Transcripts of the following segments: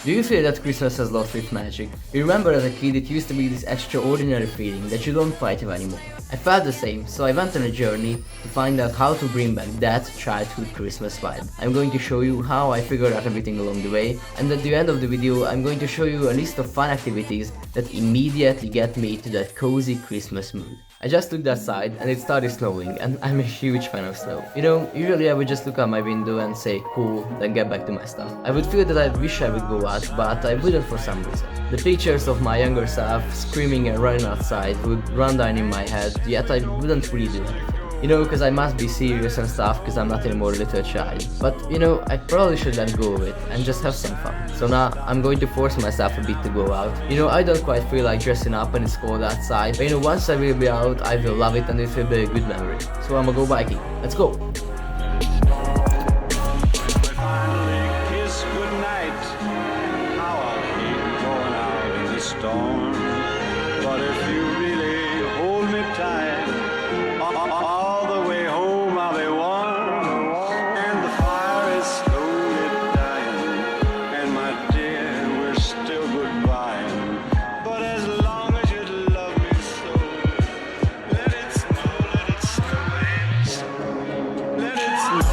Do you feel that Christmas has lost its magic? You remember as a kid it used to be this extraordinary feeling that you don't quite have anymore. I felt the same, so I went on a journey to find out how to bring back that childhood Christmas vibe. I'm going to show you how I figured out everything along the way, and at the end of the video I'm going to show you a list of fun activities that immediately get me to that cozy Christmas mood. I just looked outside and it started snowing, and I'm a huge fan of snow. You know, usually I would just look out my window and say cool, then get back to my stuff. I would feel that I wish I would go out, but I wouldn't for some reason. The pictures of my younger self screaming and running outside would run down in my head, yet I wouldn't really do anything. You know, because I must be serious and stuff because I'm not anymore a little child. But you know, I probably should let go of it and just have some fun. So now I'm going to force myself a bit to go out. You know, I don't quite feel like dressing up when it's cold outside, but you know, once I will be out, I will love it and it will be a good memory. So I'ma go biking. Let's go! But if you really hold me tight, all the way home I'll be warm, and the fire is slowly dying, and my dear, we're still goodbye. But as long as you love me so, let it snow, let it snow, let it snow.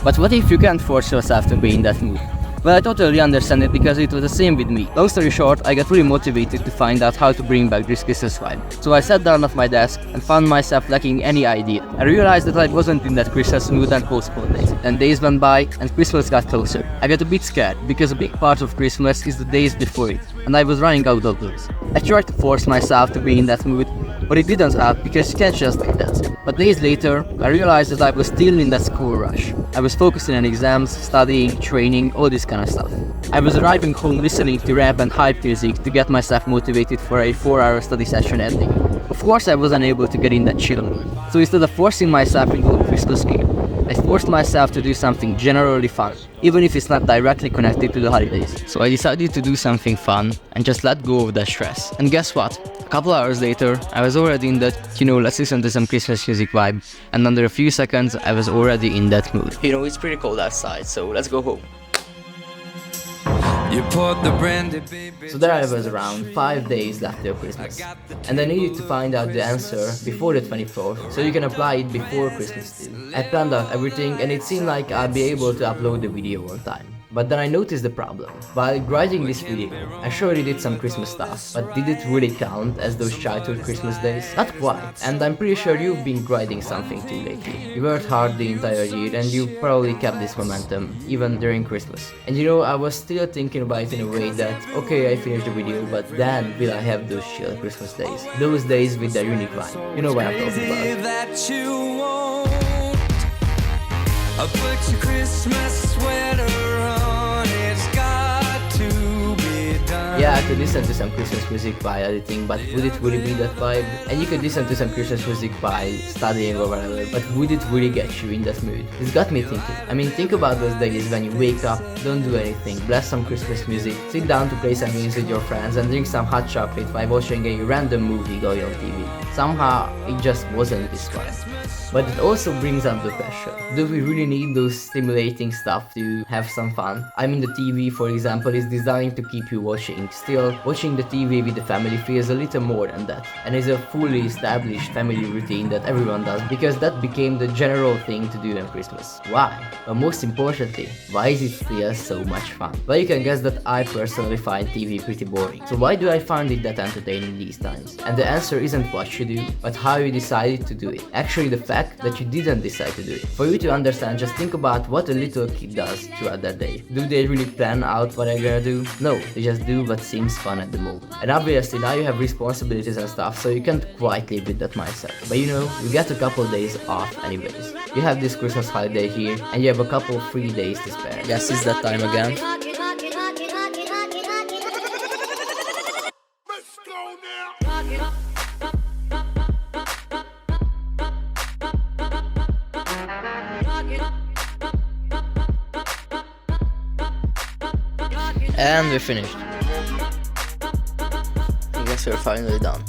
But what if you can't force yourself to be in that mood? Well, I totally understand it because it was the same with me. Long story short, I got really motivated to find out how to bring back this Christmas vibe. So I sat down at my desk and found myself lacking any idea. I realized that I wasn't in that Christmas mood and postponed it. Then days went by and Christmas got closer. I got a bit scared because a big part of Christmas is the days before it, and I was running out of those. I tried to force myself to be in that mood, but it didn't help because you can't just do that. But days later, I realized that I was still in that school rush. I was focusing on exams, studying, training, all this kind of stuff. I was arriving home listening to rap and hype music to get myself motivated for a 4-hour study session ending. Of course I was unable to get in that chill mood. So instead of forcing myself into a Christmas game, I forced myself to do something generally fun, even if it's not directly connected to the holidays. So I decided to do something fun and just let go of that stress. And guess what? A couple hours later, I was already in that, let's listen to some Christmas music vibe, and under a few seconds, I was already in that mood. It's pretty cold outside, so let's go home. So there I was around 5 days left till Christmas, and I needed to find out the answer before the 24th, so you can apply it before Christmas too. I planned out everything and it seemed like I'd be able to upload the video on time. But then I noticed the problem. While writing this video, I surely did some Christmas stuff, but did it really count as those childhood Christmas days? Not quite, and I'm pretty sure you've been grinding something too lately. You worked hard the entire year and you probably kept this momentum, even during Christmas. And I was still thinking about it in a way that, okay, I finished the video, but then will I have those chill Christmas days? Those days with their unique vibe. You know what I'm talking about. I'll put your Christmas sweater on, it's got to be done. Yeah, I could listen to some Christmas music by editing, but would it really be that vibe? And you could listen to some Christmas music by studying or whatever, but would it really get you in that mood? It's got me thinking. I mean, think about those days when you wake up, don't do anything, blast some Christmas music, sit down to play some games with your friends and drink some hot chocolate while watching a random movie going on TV. Somehow, it just wasn't this vibe. But it also brings up the question. Do we really need those stimulating stuff to have some fun? I mean, the TV, for example, is designed to keep you watching. Still, watching the TV with the family feels a little more than that, and is a fully established family routine that everyone does because that became the general thing to do on Christmas. Why? But most importantly, why is it still so much fun? Well, you can guess that I personally find TV pretty boring. So why do I find it that entertaining these times? And the answer isn't what you do, but how you decided to do it. Actually, the fact that you didn't decide to do it. For you to understand, just think about what a little kid does throughout their day. Do they really plan out what they're gonna do? No, they just do what seems fun at the moment. And obviously now you have responsibilities and stuff, so you can't quite live with that mindset. But you get a couple days off anyways. You have this Christmas holiday here, and you have a couple free days to spare. Yes, it's that time again. Let's go now. And we're finished. Christmas are finally done.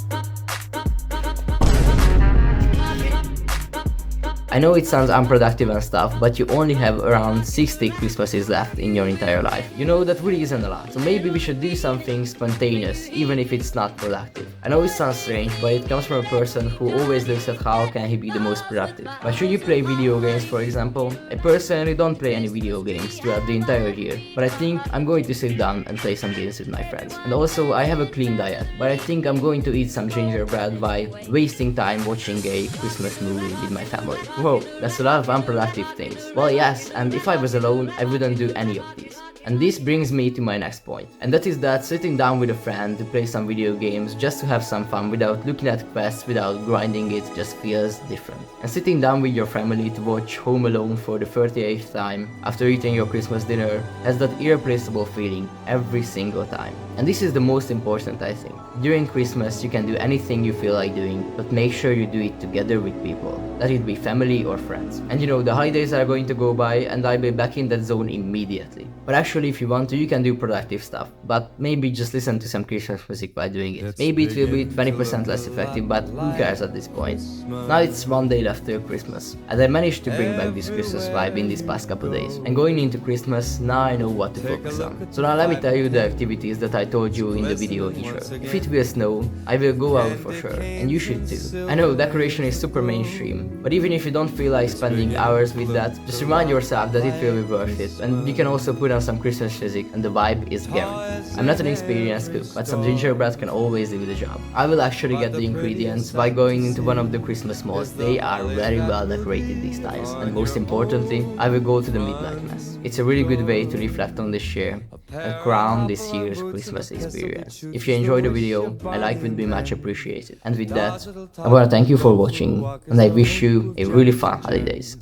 I know it sounds unproductive and stuff, but you only have around 60 Christmases left in your entire life. You know, that really isn't a lot. So maybe we should do something spontaneous, even if it's not productive. I know it sounds strange, but it comes from a person who always looks at how can he be the most productive. But should you play video games, for example? I personally don't play any video games throughout the entire year, but I think I'm going to sit down and play some games with my friends. And also, I have a clean diet, but I think I'm going to eat some gingerbread while wasting time watching a Christmas movie with my family. Whoa, that's a lot of unproductive things. Well, yes, and if I was alone, I wouldn't do any of these. And this brings me to my next point, and that is that sitting down with a friend to play some video games just to have some fun without looking at quests, without grinding it, just feels different. And sitting down with your family to watch Home Alone for the 38th time after eating your Christmas dinner has that irreplaceable feeling every single time. And this is the most important, I think. During Christmas you can do anything you feel like doing, but make sure you do it together with people, let it be family or friends. And you know, the holidays are going to go by and I'll be back in that zone immediately. But actually, if you want to, you can do productive stuff, but maybe just listen to some Christmas music while doing it. Maybe it will be 20% less effective, but who cares at this point? Now it's one day left till Christmas, and I managed to bring back this Christmas vibe in these past couple days. And going into Christmas, now I know what to focus on. So now let me tell you the activities that I told you in the video intro. If it will snow, I will go out for sure, and you should too. I know decoration is super mainstream, but even if you don't feel like spending hours with that, just remind yourself that it will be worth it, and you can also put on some Christmas music and the vibe is guaranteed. I'm not an experienced cook, but some gingerbread can always do the job. I will actually get the ingredients by going into one of the Christmas malls. They are very well decorated these times, and most importantly, I will go to the Midnight Mass. It's a really good way to reflect on this year and crown this year's Christmas experience. If you enjoyed the video, a like would be much appreciated. And with that, I want to thank you for watching, and I wish you a really fun holidays.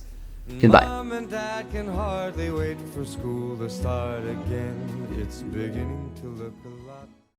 Goodbye. Mom and Dad can hardly wait for school to start again. It's beginning to look